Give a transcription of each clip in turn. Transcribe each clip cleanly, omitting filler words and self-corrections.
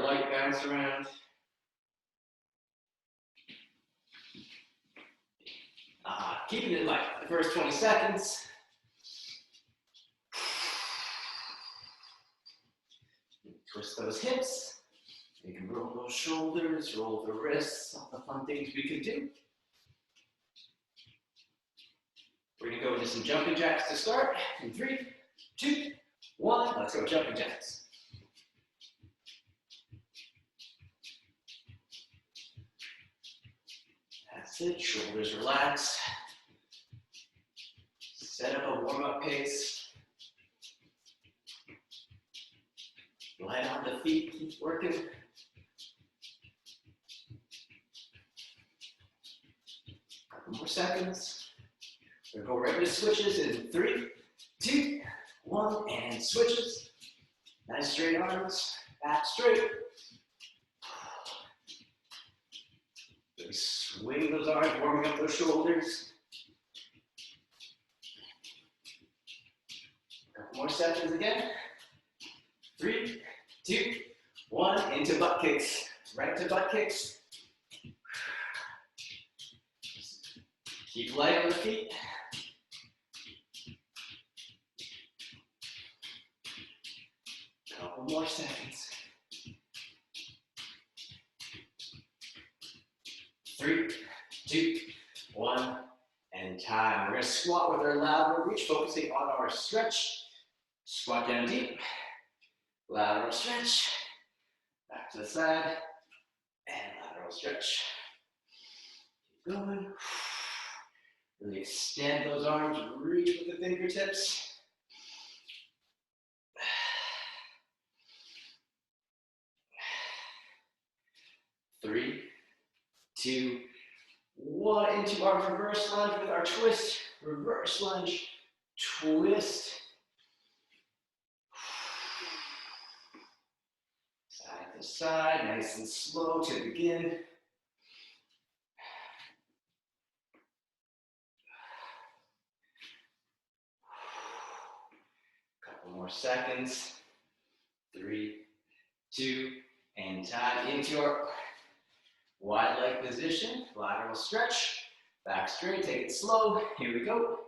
light bounce around. Keeping it light the first 20 seconds. Twist those hips. You can roll those shoulders, roll the wrists, all the fun things we can do. We're gonna go into some jumping jacks to start. In 3, 2, 1, let's go jumping jacks. That's it, shoulders relaxed. Set up a warm-up pace. Light on the feet, keep working. Couple more seconds. We're gonna go right into switches in 3, 2, 1, and switches. Nice straight arms, back straight. Really swing those arms, warming up those shoulders. Couple more seconds again. 3, 2, 1, into butt kicks. Right to butt kicks. Keep light on the feet. Couple more seconds. 3, 2, 1, and time. We're going to squat with our lateral reach, focusing on our stretch. Squat down deep. Lateral stretch. Back to the side. And lateral stretch. Keep going. Really extend those arms, reach with the fingertips. 3, 2, 1, into our reverse lunge with our twist. Reverse lunge, twist. Side to side, nice and slow to begin. Couple more seconds. 3, 2, and time into our wide leg position, lateral stretch, back straight, take it slow, here we go.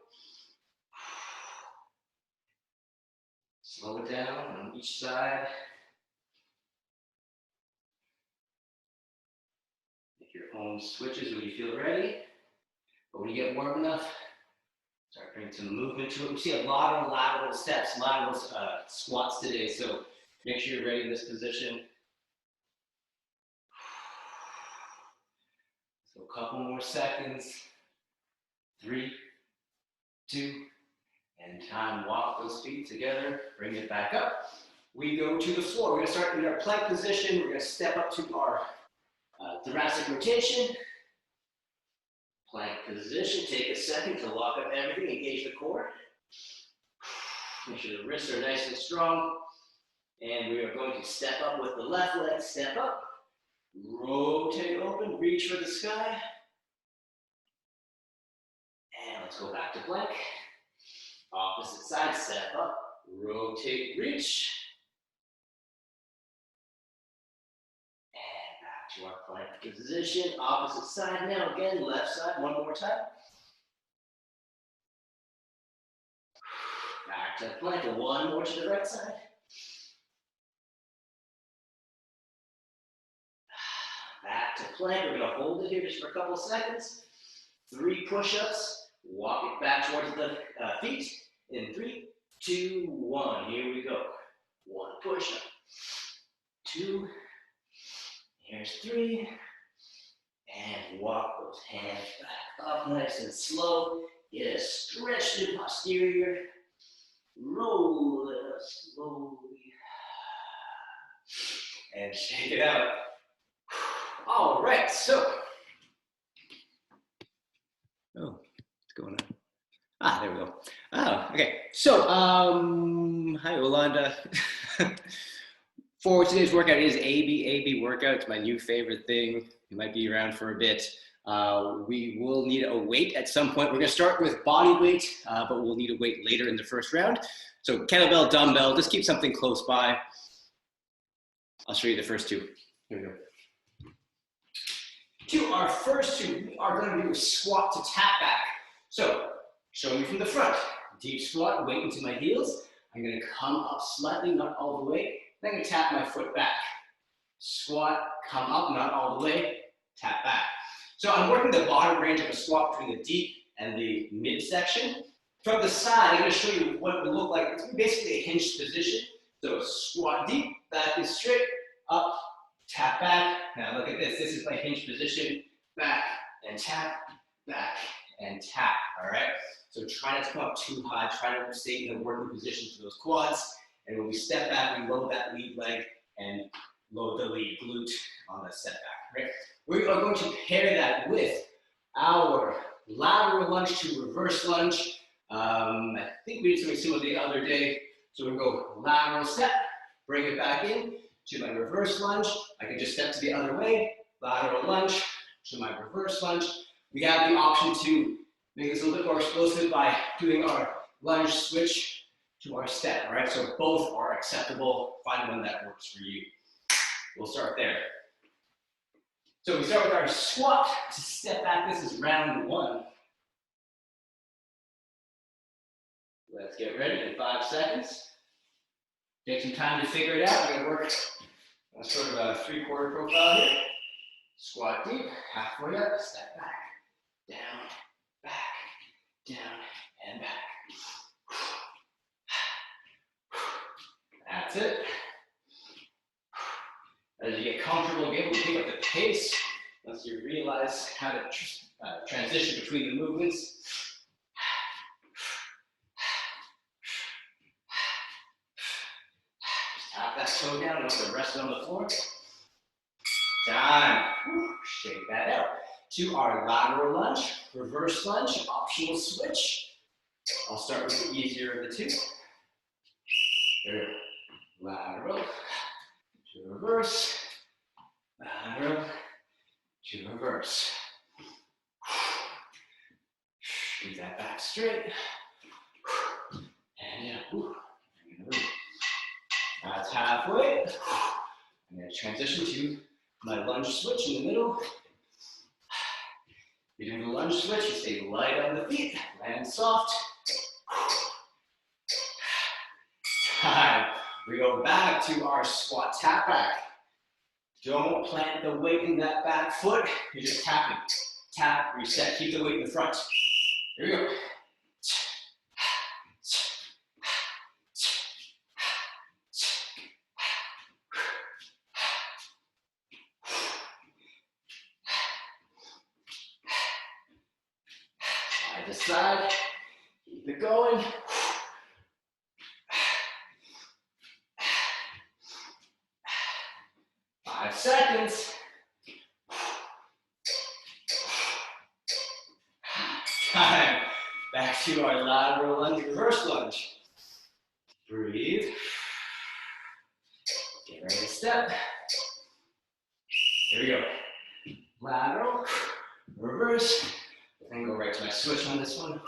Slow it down on each side. Make your own switches when you feel ready. But when you get warm enough, start bringing some movement to it. We see a lot of lateral steps, lateral squats today, so make sure you're ready in this position. So a couple more seconds. 3, 2, and time. Walk those feet together. Bring it back up. We go to the floor. We're going to start in our plank position. We're going to step up to our thoracic rotation. Plank position. Take a second to lock up everything. Engage the core. Make sure the wrists are nice and strong. And we are going to step up with the left leg. Step up. Rotate open, reach for the sky. And let's go back to plank. Opposite side, step up, rotate, reach. And back to our plank position. Opposite side now, again, left side, one more time. Back to plank, one more to the right side. Back to plank, we're gonna hold it here just for a couple of seconds. 3 push-ups, walk it back towards the feet. In 3, 2, 1, here we go. 1 push-up, 2, here's 3, and walk those hands back up nice and slow. Get a stretch in posterior. Roll it up slowly. And shake it out. All right, so. Oh, what's going on? There we go. Oh, okay. So, hi, Yolanda. For today's workout is ABAB workout. It's my new favorite thing. It might be around for a bit. We will need a weight at some point. We're going to start with body weight, but we'll need a weight later in the first round. So kettlebell, dumbbell, just keep something close by. I'll show you the first two. Here we go. To our first two, we are going to do a squat to tap back. So, showing you from the front. Deep squat, weight into my heels. I'm going to come up slightly, not all the way. Then I'm going to tap my foot back. Squat, come up, not all the way, tap back. So I'm working the bottom range of a squat between the deep and the midsection. From the side, I'm going to show you what it would look like. It's basically a hinged position. So squat deep, back is straight, up, tap back. Now look at this. This is my hinged position. Back and tap, back and tap. All right? So try not to come up too high. Try to stay in a working position for those quads. And when we step back, we load that lead leg and load the lead glute on the step back. Right? We are going to pair that with our lateral lunge to reverse lunge. I think we did something similar the other day. So we're going to go lateral step, bring it back in to my reverse lunge. I can just step to the other way, lateral lunge to my reverse lunge. We have the option to make this a little bit more explosive by doing our lunge switch to our step, all right? So both are acceptable. Find one that works for you. We'll start there. So we start with our squat to step back. This is round one. Let's get ready in 5 seconds. Take some time to figure it out. We're going to work on sort of a 3/4 profile here. Squat deep, halfway up, step back, down, and back. That's it. As you get comfortable, be able to pick up the pace once you realize how to transition between the movements. Just tap that toe down and also rest it on the floor. Time. Shake that out. To our lateral lunge, reverse lunge, optional switch. I'll start with the easier of the two. There. Lateral to reverse, lateral to reverse. Keep that back straight. And yeah, that's halfway. I'm going to transition to my lunge switch in the middle. You're doing the lunge switch, you stay light on the feet, land soft. Time. We go back to our squat tap back. Don't plant the weight in that back foot. You're just tapping. Tap, reset, keep the weight in the front. Here we go. Side to side. Keep it going. 5 seconds. Time. Back to our lateral lunge, reverse lunge. Breathe. Get ready to step. Here we go. Lateral, reverse, and go right to my switch on this one.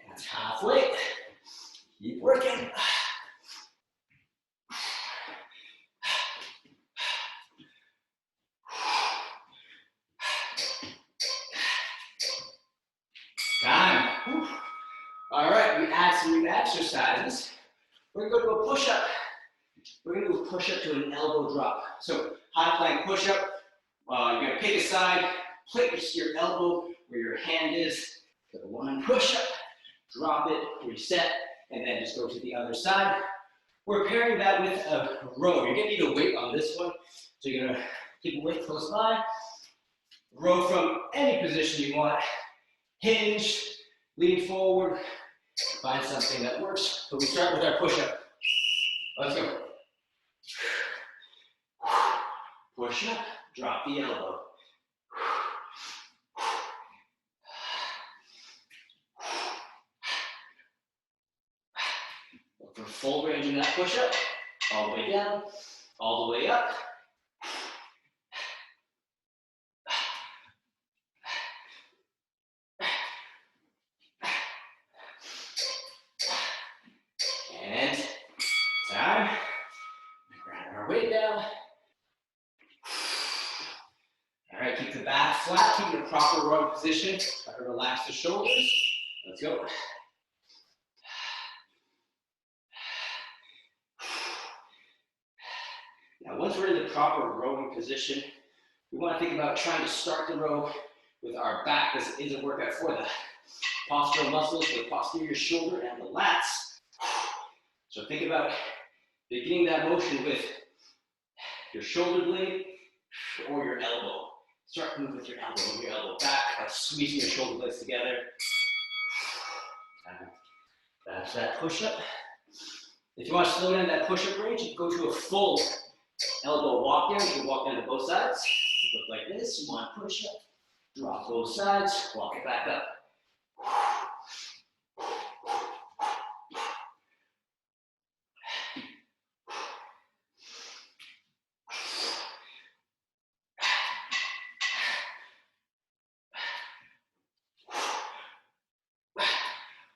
That's halfway. Keep working. Time. All right, we add some new exercises. We're going to go to a push-up. We're going to do a push-up to an elbow drop. So high plank push-up. You're going to pick a side, place your elbow where your hand is. Go one push-up, drop it, reset, and then just go to the other side. We're pairing that with a row. You're going to need a weight on this one. So you're going to keep a weight close by. Row from any position you want. Hinge, lean forward, find something that works. But we start with our push-up. Let's go. Push up, drop the elbow. Look for full range in that push-up. All the way down, all the way up. proper rowing position. Try to relax the shoulders. Let's go. Now, once we're in the proper rowing position, we want to think about trying to start the row with our back. This is a workout for the postural muscles, the posterior shoulder and the lats. So think about beginning that motion with your shoulder blade or your elbow. Start to move with your elbow back by squeezing your shoulder blades together. That's that push-up. If you want to slow down that push-up range, you go to a full elbow walk down. You can walk down to both sides. Look like this. One push-up. Drop both sides. Walk it back up.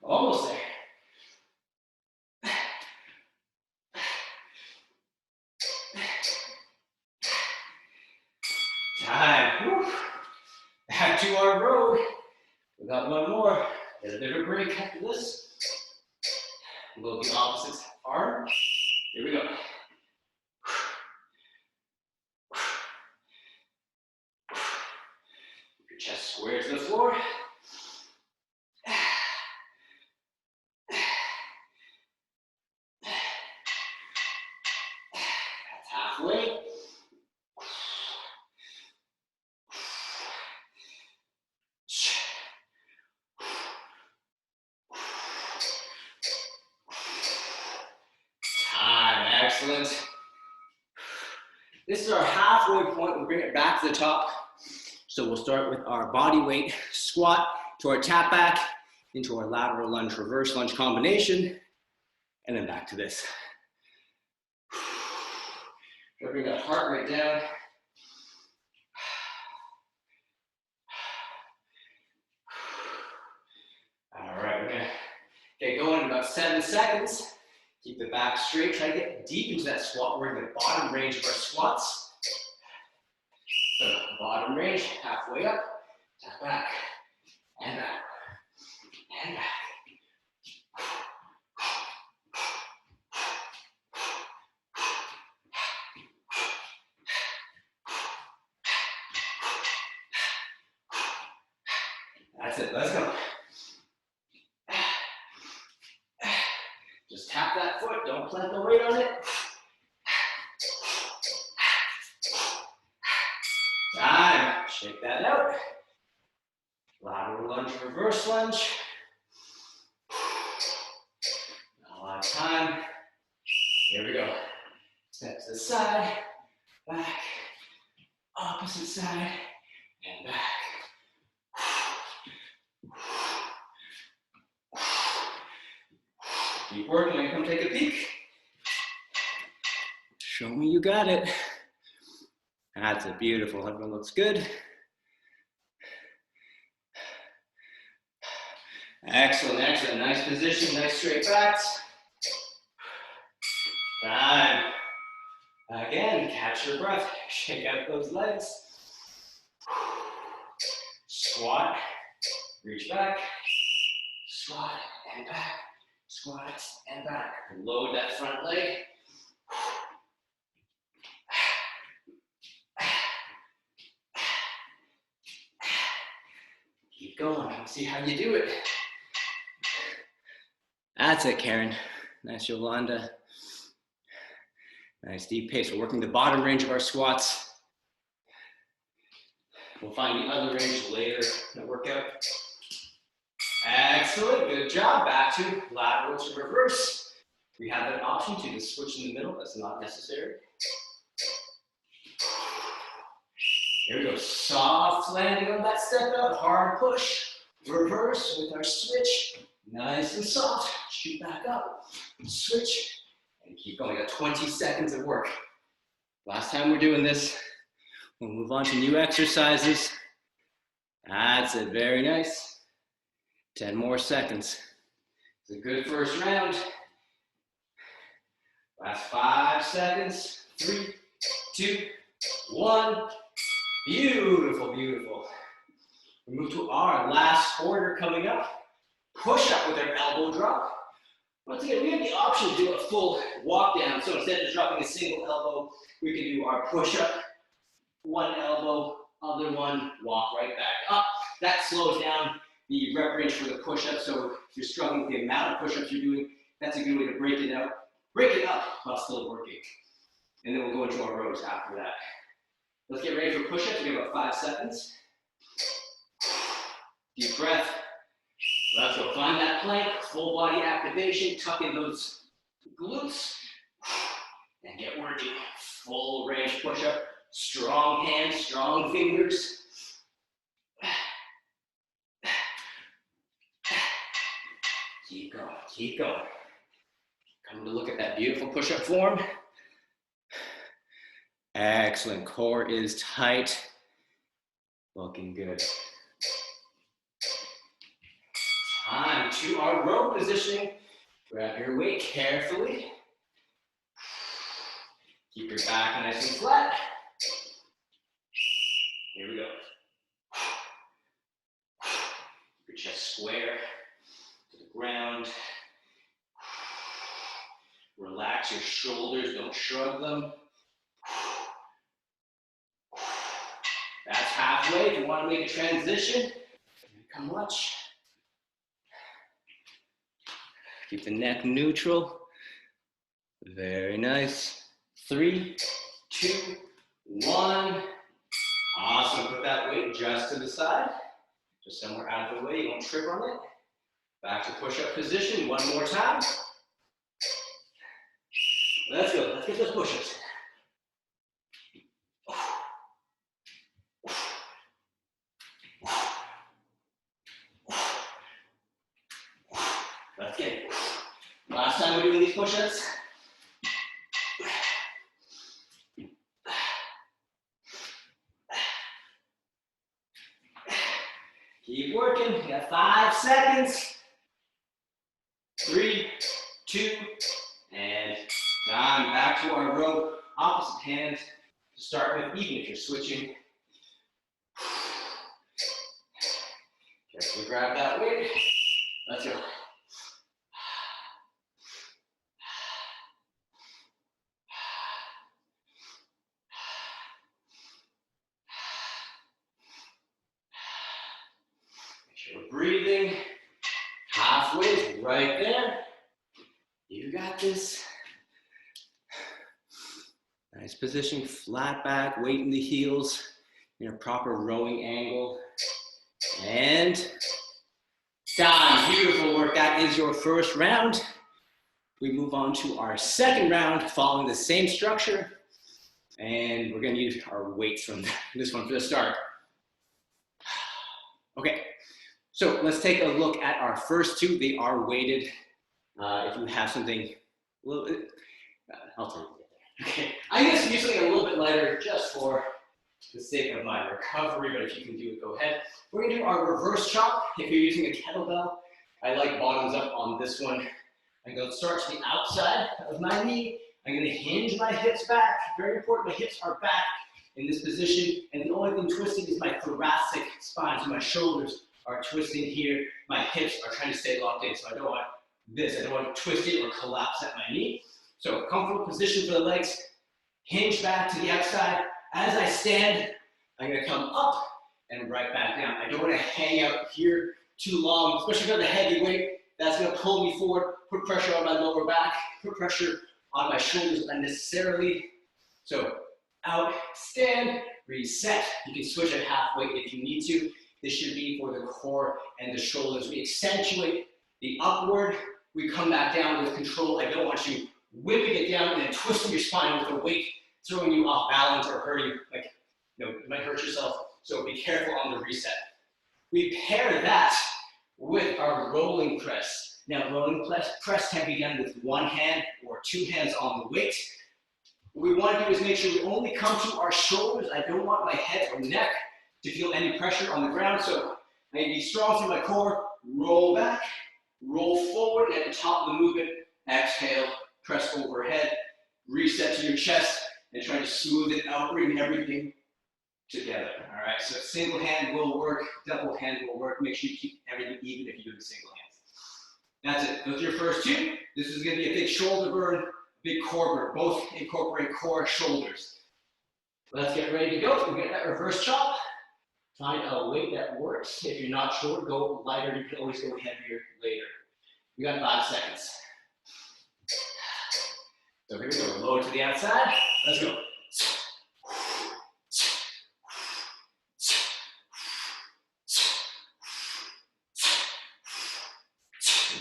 Almost there. Time. Woo. Back to our row. We got one more. Get a bit of a break after this. We'll go the opposite arm. Here we go. Keep your chest square to the floor. That's halfway. Excellent. This is our halfway point. We'll bring it back to the top. So we'll start with our body weight squat to our tap back into our lateral lunge, reverse lunge combination, and then back to this. Bring that heart rate down. All right, we're gonna get going in about 7 seconds. Keep the back straight. Try to get deep into that squat. We're in the bottom range of our squats. So bottom range, halfway up, tap back, and back, and back. That's it, let's go. Just tap that foot, don't plant the weight on it. Time, shake that out. Lateral lunge, reverse lunge. Not a lot of time. Here we go. Step to the side, back, opposite side, and back. Keep working and come take a peek. Show me you got it. That's it, beautiful. Everyone looks good. Excellent, excellent. Nice position, nice straight backs. Time. Again, catch your breath. Shake out those legs. Squat, reach back, squat and back. Squat and back. Load that front leg. Keep going. Let's see how you do it. That's it, Karen. Nice, Yolanda. Nice deep pace. We're working the bottom range of our squats. We'll find the other range later in the workout. Excellent, good job. Back to lateral to reverse. We have an option to just switch in the middle. That's not necessary. Here we go. Soft landing on that step out. Hard push. Reverse with our switch. Nice and soft. Shoot back up. Switch. And keep going. Got 20 seconds of work. Last time we're doing this. We'll move on to new exercises. That's it. Very nice. 10 more seconds. It's a good first round. Last 5 seconds. 3, 2, 1. Beautiful, beautiful. We move to our last order coming up. Push up with our elbow drop. Once again, we have the option to do a full walk down. So instead of just dropping a single elbow, we can do our push up, one elbow, other one, walk right back up. That slows down the rep range for the push up. So if you're struggling with the amount of push ups you're doing, that's a good way to break it up while still working. And then we'll go into our rows after that. Let's get ready for push ups. We have about 5 seconds. Deep breath. Let's go. Find that plank, full body activation, tuck in those glutes, and get working. Full range push-up, strong hands, strong fingers. Keep going, keep going. Come to look at that beautiful push-up form. Excellent, core is tight. Looking good. Time to our row positioning. Grab your weight carefully. Keep your back nice and flat. Here we go. Keep your chest square to the ground. Relax your shoulders, don't shrug them. That's halfway. If you want to make a transition, come watch. Keep the neck neutral. Very nice. 3, 2, 1. Awesome. Put that weight just to the side. Just somewhere out of the way. You won't trip on it. Back to push-up position. One more time. Let's go. Let's get those push-ups. Let's get it. Last time we're doing these push-ups. Keep working. We got 5 seconds. 3, 2, and done. Back to our row. Opposite hand to start with, even if you're switching. Carefully grab that weight. Let's go. Breathing, halfway is right there. You got this. Nice position, flat back, weight in the heels, in a proper rowing angle. And done, beautiful work. That is your first round. We move on to our second round, following the same structure. And we're gonna use our weights from this one for the start. Okay. So let's take a look at our first two. They are weighted. If you have something a little bit, I'll tell you there. Okay, I'm going to do something a little bit lighter just for the sake of my recovery, but if you can do it, go ahead. We're going to do our reverse chop. If you're using a kettlebell, I like bottoms up on this one. I'm going to start to the outside of my knee. I'm going to hinge my hips back. Very important, my hips are back in this position, and the only thing twisting is my thoracic spine, so my shoulders are twisting here. My hips are trying to stay locked in, so I don't want this. I don't want to twist it or collapse at my knee. So comfortable position for the legs. Hinge back to the outside. As I stand, I'm going to come up and right back down. I don't want to hang out here too long, especially if I have a heavy weight. That's going to pull me forward, put pressure on my lower back, put pressure on my shoulders unnecessarily. So out, stand, reset. You can switch it halfway if you need to. This should be for the core and the shoulders. We accentuate the upward. We come back down with control. I don't want you whipping it down and then twisting your spine with the weight, throwing you off balance or hurting, like, you might hurt yourself. So be careful on the reset. We pair that with our rolling press. Now, rolling press can be done with one hand or two hands on the weight. What we want to do is make sure we only come to our shoulders. I don't want my head or neck to feel any pressure on the ground. So I need to be strong through my core, roll back, roll forward at the top of the movement, exhale, press overhead, reset to your chest, and try to smooth it out, bring everything together. All right, so single hand will work, double hand will work. Make sure you keep everything even if you do the single hands. That's it. Those are your first two. This is going to be a big shoulder burn, big core burn. Both incorporate core, shoulders. Let's get ready to go. We'll get that reverse chop. Find a weight that works. If you're not sure, go lighter. You can always go heavier later. We got 5 seconds. So here we go. Lower to the outside. Let's go.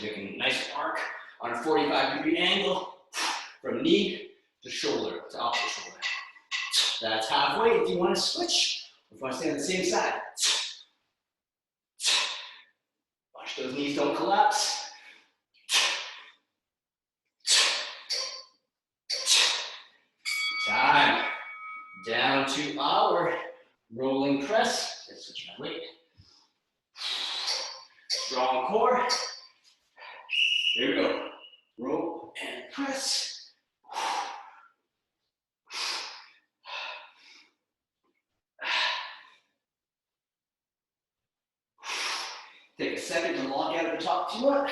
You're making a nice arc on a 45-degree angle from knee to shoulder, to opposite shoulder. That's halfway. If you want to switch, or if you want to stay on the same side. Watch those knees don't collapse. Time. Down to our rolling press. Let's switch my weight. Strong core. Here we go. Roll and press. Take a second to log out of the top if you want.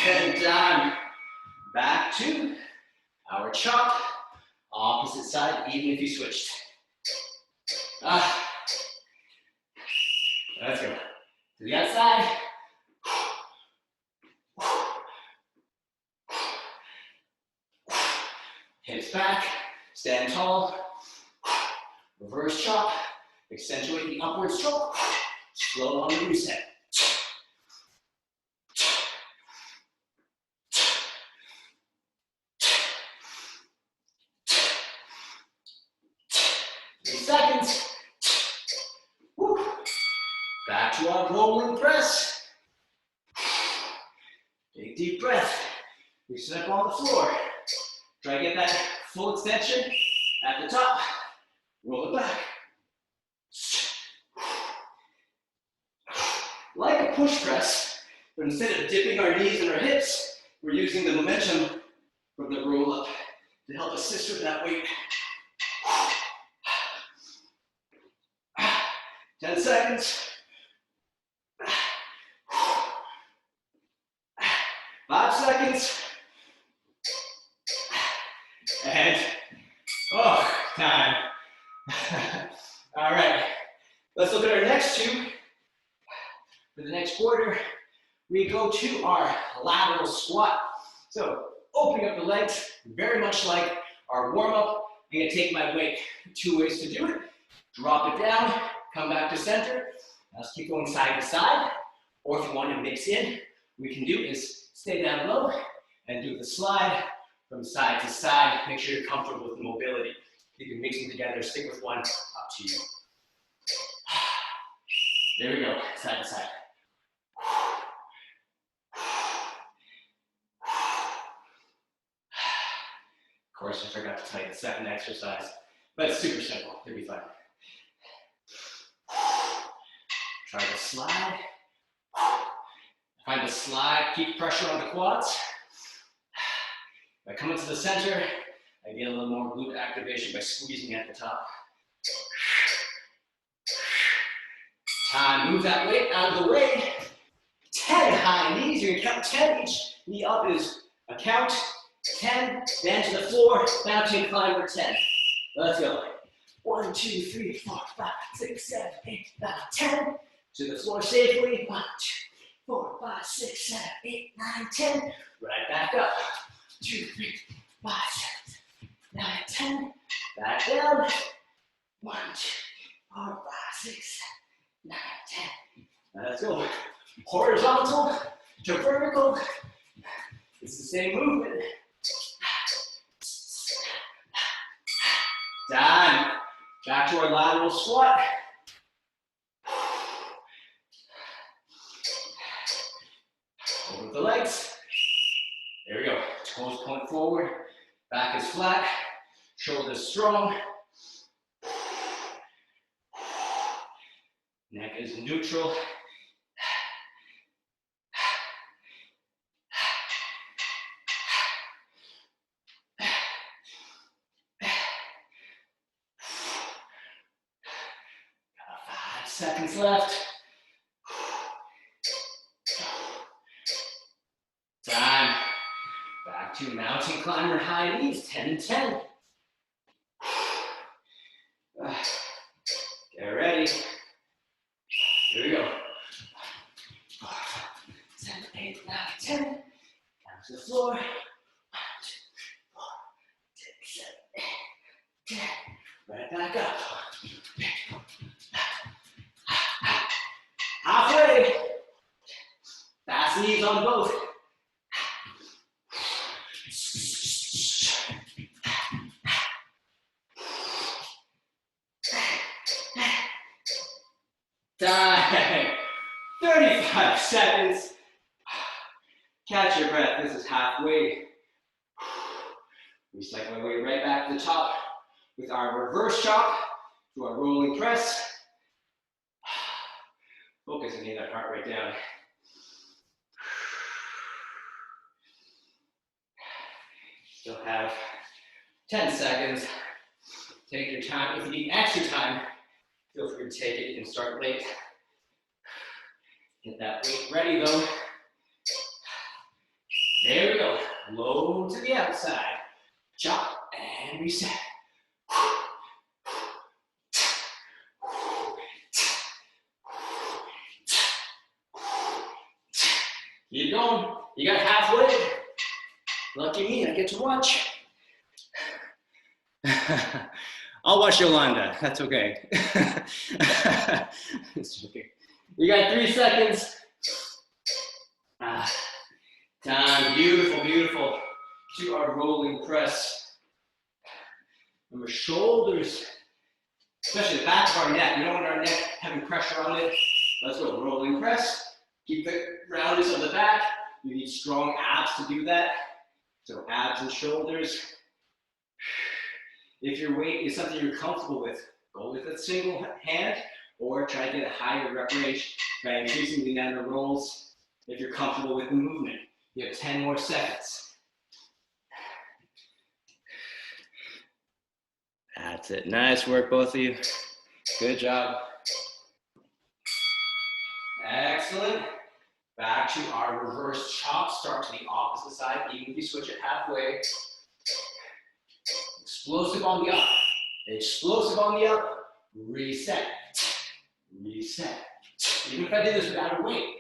And done. Back to our chop. Opposite side, even if you switched. Let's go. To the outside. Hips back. Stand tall. Reverse chop. Accentuate the upward stroke. Slow on the reset. Seconds. Woo. Back to our rolling press. Take a deep breath. We sit up on the floor. Try to get that full extension at the top. Roll it back. Like a push press, but instead of dipping our knees and our hips, we're using the momentum from the roll up to help assist with that weight. 10 seconds. 5 seconds. And, time. All right, let's look at our next two. For the next quarter, we go to our lateral squat. So, opening up the legs, very much like our warm-up. I'm gonna take my weight. 2 ways to do it. Drop it down. Come back to center. Let's keep going side to side. Or if you want to mix in, what we can do is stay down low and do the slide from side to side. Make sure you're comfortable with the mobility. You can mix them together, stick with one, up to you. There we go, side to side. Of course, I forgot to tell you the second exercise, but it's super simple. It'll be fun. Try to slide. Find the slide, keep pressure on the quads. By coming to the center, I get a little more glute activation by squeezing at the top. Time, move that weight out of the way. 10 high knees, you're gonna count 10, each knee up is a count. 10, then to the floor, down to incline for 10. Let's go. 1, 2, 3, 4, 5, 6, 7, 8, 9, 10. To the floor safely. 1, 2, 4, 5, 6, 7, 8, 9, 10. Right back up. 2, 3, 5, 6, 9, 10. Back down. 1, 2, 4, 5, 6, 7, 8, 9, 10. Let's go. Horizontal to vertical. It's the same movement. Done. Back to our lateral squat. Over the legs. There we go. Toes point forward. Back is flat. Shoulders strong. Neck is neutral. Got 5 seconds left. Time. Back to mountain climber high knees, 10 and 10. Get ready. Here we go. 7, 8, 9, 10. Down to the floor. 1, 2, 4, 6, 7, 8, 10. Right back up. Halfway. Fast knees on both. Time. 35 seconds. Catch your breath. This is halfway. Recycle our way right back to the top with our reverse chop to our rolling press. Focus on getting that heart rate down. Still have 10 seconds. Take your time. If you need extra time, feel free to take it. You can start late. Get that weight ready though. There we go. Low to the outside. Chop and reset. Keep going. You got halfway. Lucky me, I get to watch. I'll watch Yolanda. That's okay. It's okay. You got 3 seconds. Time. Beautiful, beautiful. To our rolling press. Remember, shoulders, especially the back of our neck. We don't want our neck having pressure on it. Let's go. Rolling press. Keep the roundness of the back. You need strong abs to do that. So abs and shoulders. If your weight is something you're comfortable with, go with a single hand or try to get a higher rep range by increasing the amount of rolls if you're comfortable with the movement. You have 10 more seconds. That's it. Nice work, both of you. Good job. Excellent. Back to our reverse chop. Start to the opposite side, even if you switch it halfway. Explosive on the up. Explosive on the up. Reset. Reset. Even if I did this without a weight.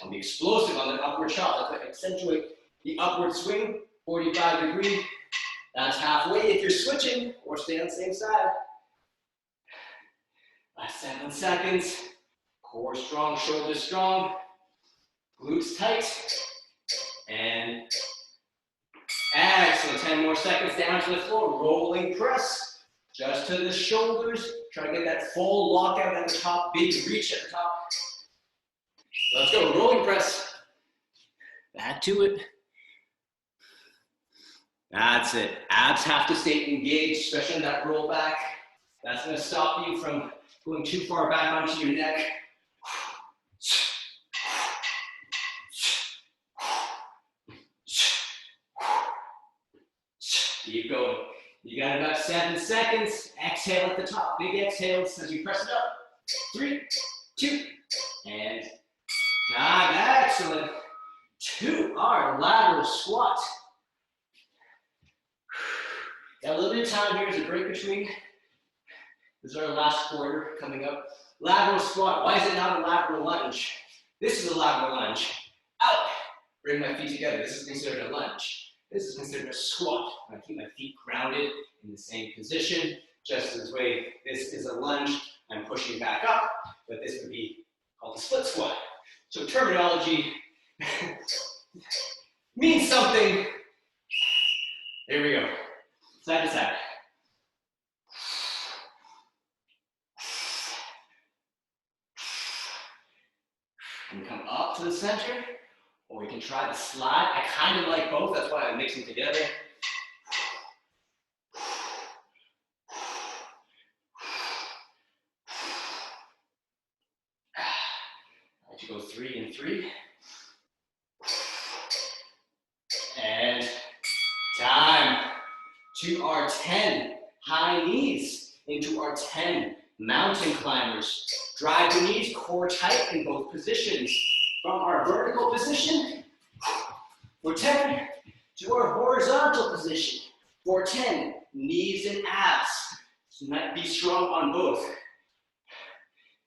On the explosive, on the upward chop, let's accentuate the upward swing, 45 degree. That's halfway if you're switching or stay on the same side. Last 7 seconds. Core strong, shoulders strong, glutes tight. And excellent. 10 more seconds down to the floor. Rolling press. Just to the shoulders. Try to get that full lockout at the top. Big reach at the top. Let's go. Rolling press. Back to it. That's it. Abs have to stay engaged, especially in that roll back. That's going to stop you from going too far back onto your neck. Keep going. You got about 7 seconds. Exhale at the top. Big exhales as you press it up. 3, 2, and time. Excellent. To our lateral squat. Got a little bit of time here as a break between. This is our last quarter coming up. Lateral squat. Why is it not a lateral lunge? This is a lateral lunge. Out. Bring my feet together. This is considered a lunge. This is considered a squat. I keep my feet grounded in the same position. Just as way, this is a lunge. I'm pushing back up, but this would be called a split squat. So terminology means something. Here we go. Side to side. And come up to the center, or we can try the slide. I kind of like both, that's why I'm mixing together. Let you go 3 and 3. And time. To our 10 high knees, into our 10 mountain climbers. Drive the knees, core tight in both positions. From our vertical position, for 10, to our horizontal position. For 10, knees and abs. So be strong on both.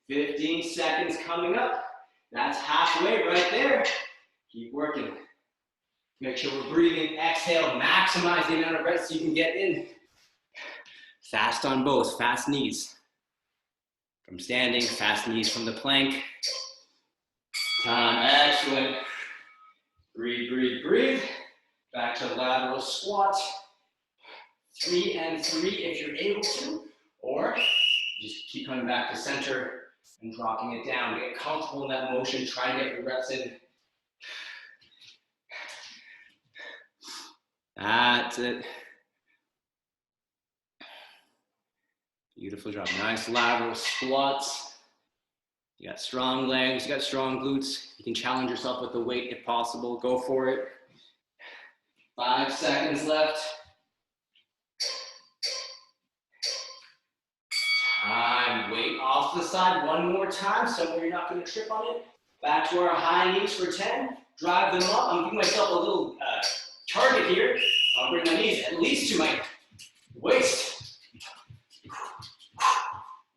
15 seconds coming up. That's halfway right there. Keep working. Make sure we're breathing. Exhale, maximize the amount of breath you can get in. Fast on both, fast knees. From standing, fast knees from the plank. Time, excellent. Breathe, breathe, breathe. Back to lateral squat. 3 and 3 if you're able to, or just keep coming back to center and dropping it down. Get comfortable in that motion, try and get your reps in. That's it. Beautiful job. Nice lateral squats. You got strong legs, you got strong glutes. You can challenge yourself with the weight if possible. Go for it. 5 seconds left. Time. Weight off to the side one more time, somewhere you're not going to trip on it. Back to our high knees for 10. Drive them up. I'm giving myself a little target here. I'll bring my knees at least to my waist.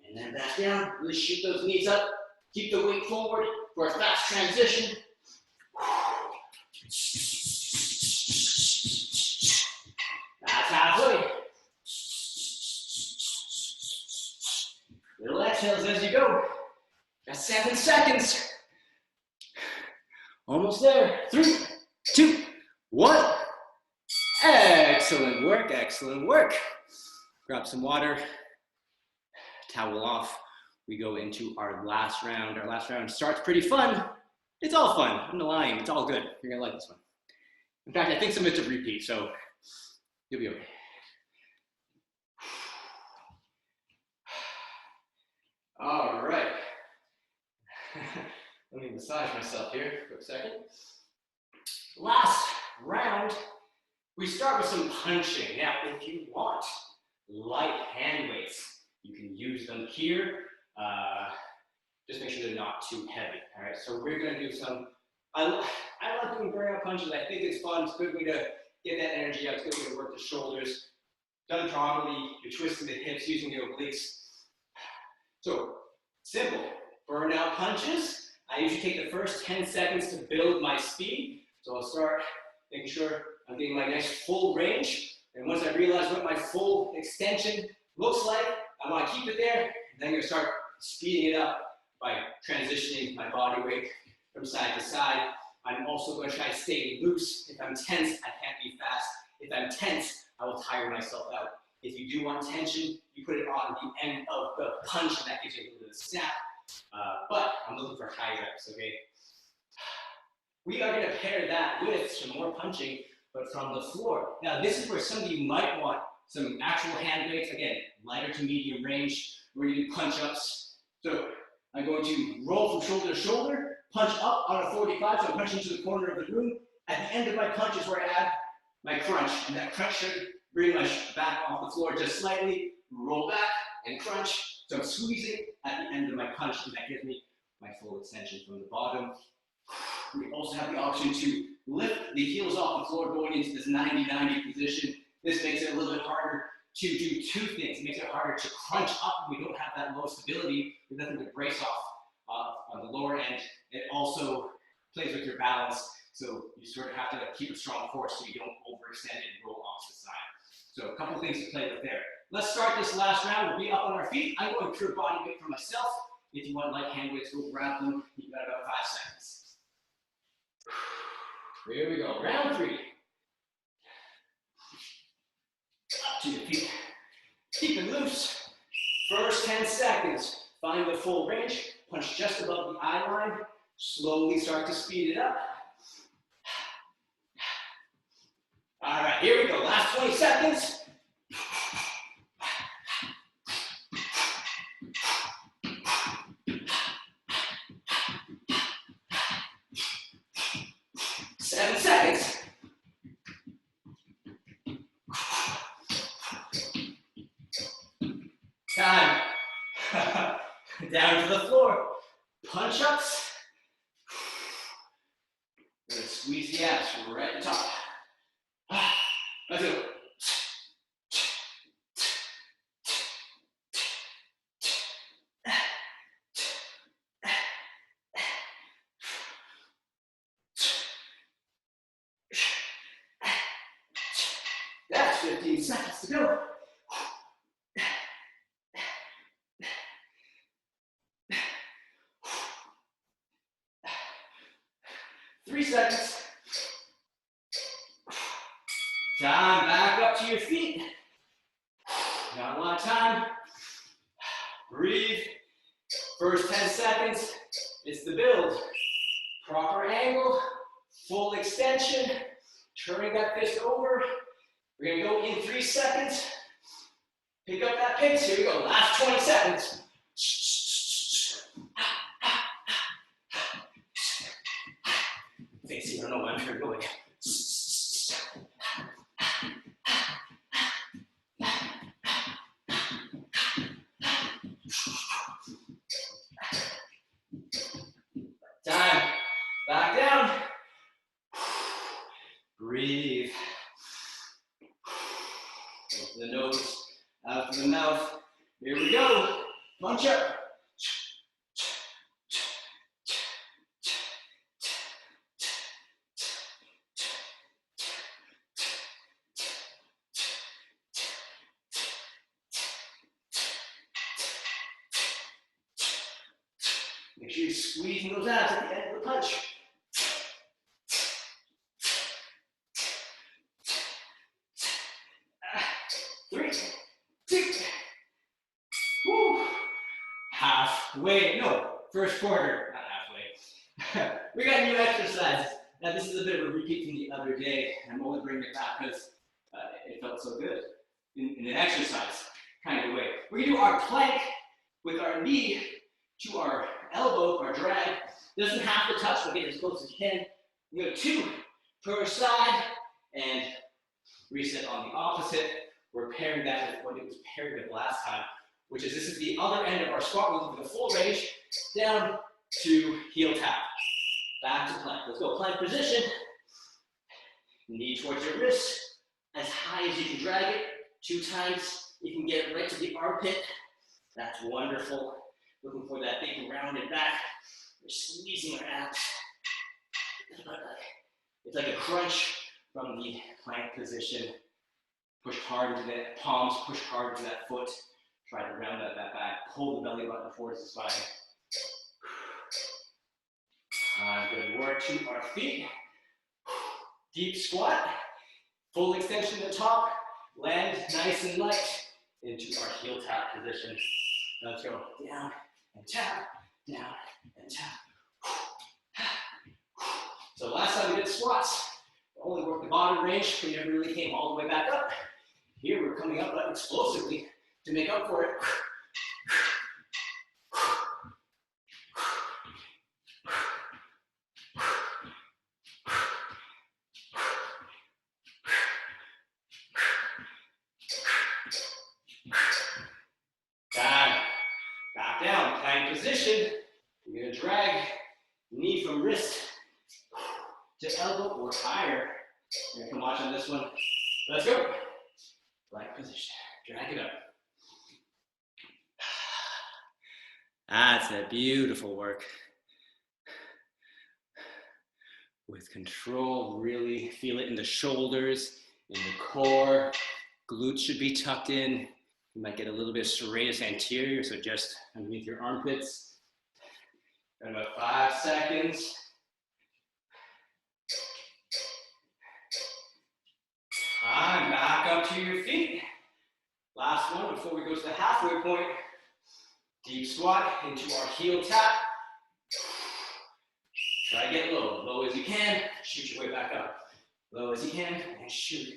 And then back down. Really shoot those knees up. Keep the weight forward for a fast transition. That's halfway. Little exhales as you go. Got 7 seconds. Almost there. 3, 2, 1. Excellent work, excellent work. Grab some water, towel off. We go into our last round. Our last round starts pretty fun. It's all fun, I'm not lying, it's all good. You're gonna like this one. In fact, I think some of it's a repeat, so you'll be okay. All right. Let me massage myself here for a second. Last round, we start with some punching. Now, if you want light hand weights, you can use them here. Just make sure they're not too heavy. All right, so we're gonna do some, I like doing burnout punches. I think it's fun. It's a good way to get that energy out. It's a good way to work the shoulders. Done properly, you're twisting the hips using the obliques. So, simple, burnout punches. I usually take the first 10 seconds to build my speed. So I'll start making sure I'm getting my nice full range. And once I realize what my full extension looks like, I want to keep it there. And then I'm going to start speeding it up by transitioning my body weight from side to side. I'm also going to try to stay loose. If I'm tense, I can't be fast. If I'm tense, I will tire myself out. If you do want tension, you put it on the end of the punch, and that gives you a little bit of snap. But I'm looking for high reps, okay? We are going to pair that with some more punching, but from the floor. Now, this is where some of you might want some actual hand weights. Again, lighter to medium range. We're going to do punch-ups. So I'm going to roll from shoulder to shoulder, punch up on a 45, so I'm punching to the corner of the room. At the end of my punch is where I add my crunch, and that crunch should bring my back off the floor just slightly, roll back, and crunch. So I'm squeezing at the end of my punch, and that gives me my full extension from the bottom. We also have the option to lift the heels off the floor going into this 90-90 position. This makes it a little bit harder to do two things. It makes it harder to crunch up when we don't have that low stability. There's nothing to brace off on the lower end. It also plays with your balance, so you sort of have to keep a strong core so you don't overextend it and roll off to the side. So a couple things to play with there. Let's start this last round. We'll be up on our feet. I'm going pure body weight for myself. If you want light hand weights, go grab them. You've got about 5 seconds. Here we go. Round 3. Up to your feet. Keep it loose. First 10 seconds. Find the full range. Punch just above the eye line. Slowly start to speed it up. All right, here we go. Last 20 seconds. 7 seconds. Time. Down to the floor. Punch ups. We're gonna squeeze the abs right at the top. Let's go. That's 15 seconds to go. 3 seconds. Time, back up to your feet. Not a lot of time. Breathe. First 10 seconds, it's the build. Proper angle, full extension, turning that fist over. We're gonna go in 3 seconds. Pick up that pace, here we go, last 20 seconds. Face, I don't know why I'm here going. Time, back down. Breathe. Into the nose, out through the mouth. Here we go. Punch up. Make sure you're squeezing those abs at the end of the punch. Three, two, woo. Halfway, no, first quarter, not halfway. We got new exercises. Now this is a bit of a repeat from the other day. I'm only bringing it back because it felt so good in an exercise kind of way. We're gonna do our plank with our knee to our elbow, our drag. Doesn't have to touch, but get as close as you can. We go 2 per side and reset on the opposite. We're pairing that with what it was paired with last time, which is this is the other end of our squat. We're looking for the full range, down to heel tap. Back to plank. Let's go, plank position. Knee towards your wrist, as high as you can drag it. 2 times, you can get it right to the armpit. That's wonderful. Looking for that big rounded back. We're squeezing our abs. It's like a crunch from the plank position. Push hard into the palms, push hard into that foot. Try to round out that back. Pull the belly button towards the spine. Good work to our feet. Deep squat. Full extension to the top. Land nice and light into our heel tap position. Let's go down and tap, down and tap. So last time we did squats, we only worked the bottom range. We never really came all the way back up. Here we're coming up explosively to make up for it. Back down, plank position. You're gonna drag knee from wrist to elbow or higher. You're gonna come watch on this one. Let's go. Plank position, drag it up. That's a beautiful work. With control, really feel it in the shoulders, in the core. Glutes should be tucked in. You might get a little bit of serratus anterior, so just underneath your armpits. Got about 5 seconds. Time, back up to your feet. Last one before we go to the halfway point. Deep squat into our heel tap. Try to get low, low as you can. Shoot your way back up. Low as you can, and shoot.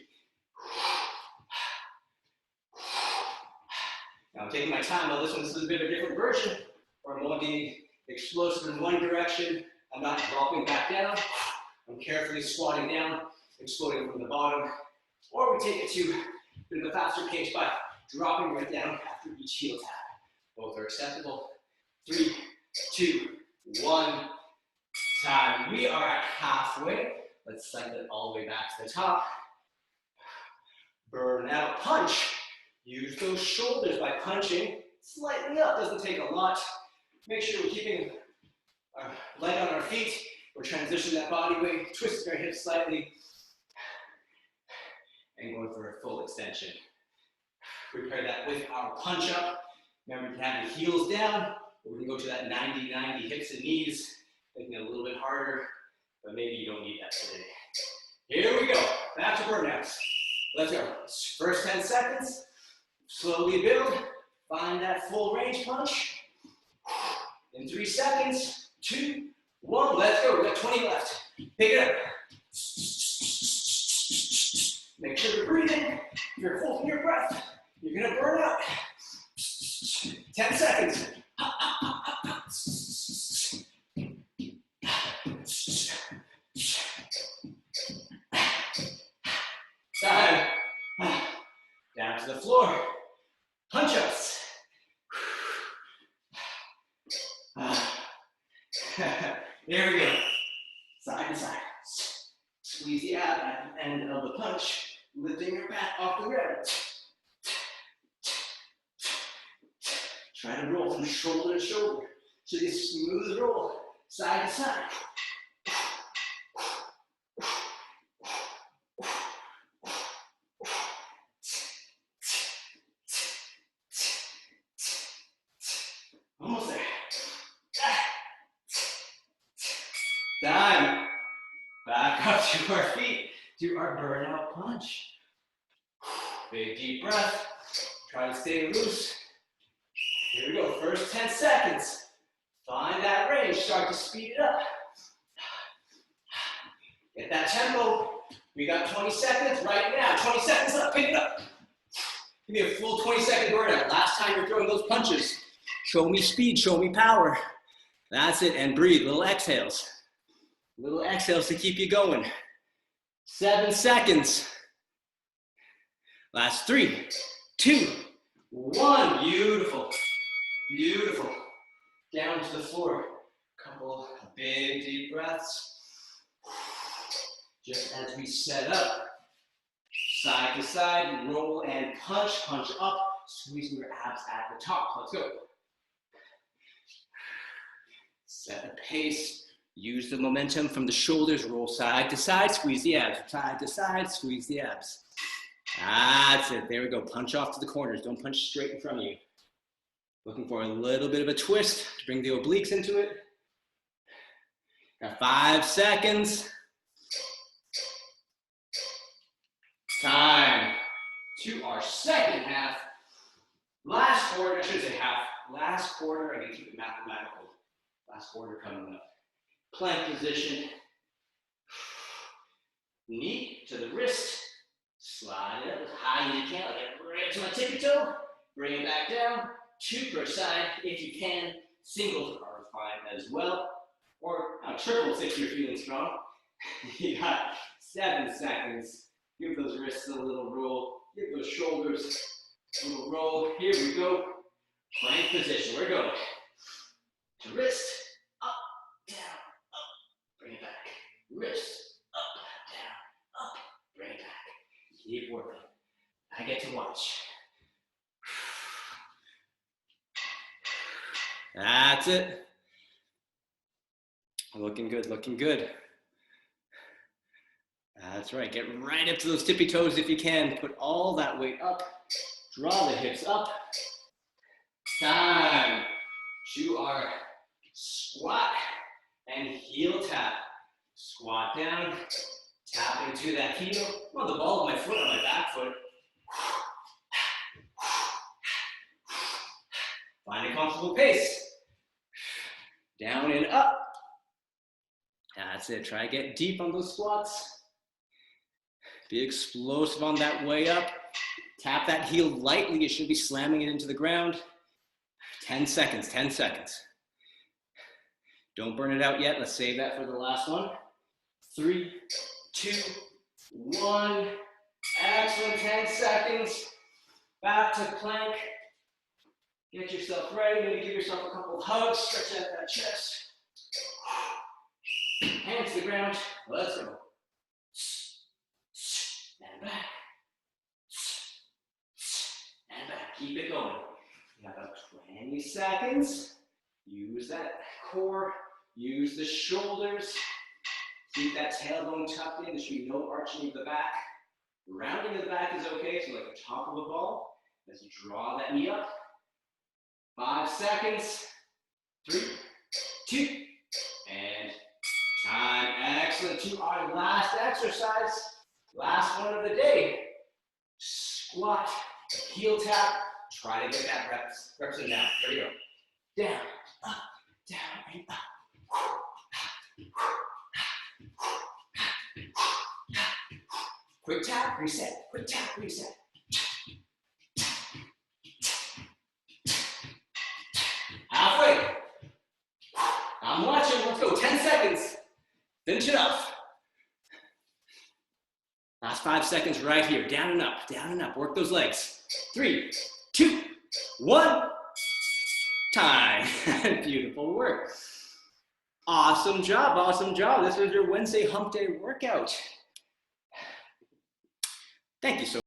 Now I'm taking my time on this one. This is a bit of a different version, where I'm only being explosive in one direction. I'm not dropping back down. I'm carefully squatting down, exploding from the bottom, or we take it to a bit of a faster pace by dropping right down after each heel tap. Both are acceptable. 3, 2, 1, time. We are at halfway. Let's cycle it all the way back to the top. Burnout punch. Use those shoulders by punching slightly up. Doesn't take a lot. Make sure we're keeping our leg on our feet. We're transitioning that body weight, twisting our hips slightly, and going for a full extension. We pair that with our punch up. Remember, you can have the heels down, but we can go to that 90-90 hips and knees, making it a little bit harder, but maybe you don't need that today. Here we go, back to burnouts. Let's go. First 10 seconds, slowly build, find that full range punch. In 3 seconds, 2, 1, let's go. We've got 20 left. Pick it up. Make sure you're breathing. If you're holding your breath, you're gonna burn out. 10 seconds. Time. Down to the floor. Punch ups. There we go. Side to side. Squeeze the ab at the end of the punch, lifting your back off the ground. Try to roll from shoulder to shoulder. So you smooth roll, side to side. Almost there. Time. Back up to our feet, do our burnout punch. Big deep breath. Try to stay loose. Here we go, first 10 seconds. Find that range, start to speed it up. Get that tempo. We got 20 seconds right now. 20 seconds left, pick it up. Give me a full 20-second burnout. Last time you're throwing those punches. Show me speed, show me power. That's it, and breathe, little exhales. Little exhales to keep you going. 7 seconds. Last 3, 2, 1. Beautiful. Beautiful. Down to the floor. Couple of big deep breaths. Just as we set up. Side to side, roll and punch. Punch up. Squeezing your abs at the top. Let's go. Set the pace. Use the momentum from the shoulders, roll side to side, squeeze the abs. Side to side, squeeze the abs. That's it, there we go. Punch off to the corners, don't punch straight in front of you. Looking for a little bit of a twist to bring the obliques into it. Got 5 seconds. Time to our second half. Last quarter, I should say half. Last quarter, I can keep it mathematical. Last quarter coming up. Plank position. Knee to the wrist. Slide it up as high as you can. Like right to my tippy toe. Bring it back down. 2 per side if you can. Singles are fine as well. Or triples if you're feeling strong. You got 7 seconds. Give those wrists a little roll. Give those shoulders a little roll. Here we go. Plank position. We're going. To wrist. Up, down, up. Bring it back. Wrist. Up, down, up. Bring it back. Keep working. I get to watch. That's it. Looking good, looking good. That's right, get right up to those tippy toes if you can. Put all that weight up. Draw the hips up. Time to our squat and heel tap. Squat down, tap into that heel. Well, the ball of my foot on my back foot. Find a comfortable pace. Down and up. That's it. Try to get deep on those squats. Be explosive on that way up. Tap that heel lightly. You should be slamming it into the ground. 10 seconds, 10 seconds. Don't burn it out yet. Let's save that for the last one. 3, 2, 1. Excellent, 10 seconds. Back to plank. Get yourself ready, maybe give yourself a couple of hugs, stretch out that chest. Hands to the ground, let's go. And back. And back, keep it going. You have about 20 seconds. Use that core, use the shoulders. Keep that tailbone tucked in, there should be no arching of the back. Rounding of the back is okay, so like the top of a ball. Let's draw that knee up. 5 seconds. 3, 2, and time. Excellent. To our last exercise, last one of the day. Squat, heel tap. Try to get that reps in now. Here we go. Down, up, down, and up. Quick tap, reset. Quick tap, reset. Halfway. I'm watching. Let's go. 10 seconds. Finish it off. Last 5 seconds right here. Down and up. Down and up. Work those legs. 3, 2, 1. Time. Beautiful work. Awesome job. Awesome job. This was your Wednesday hump day workout. Thank you so much.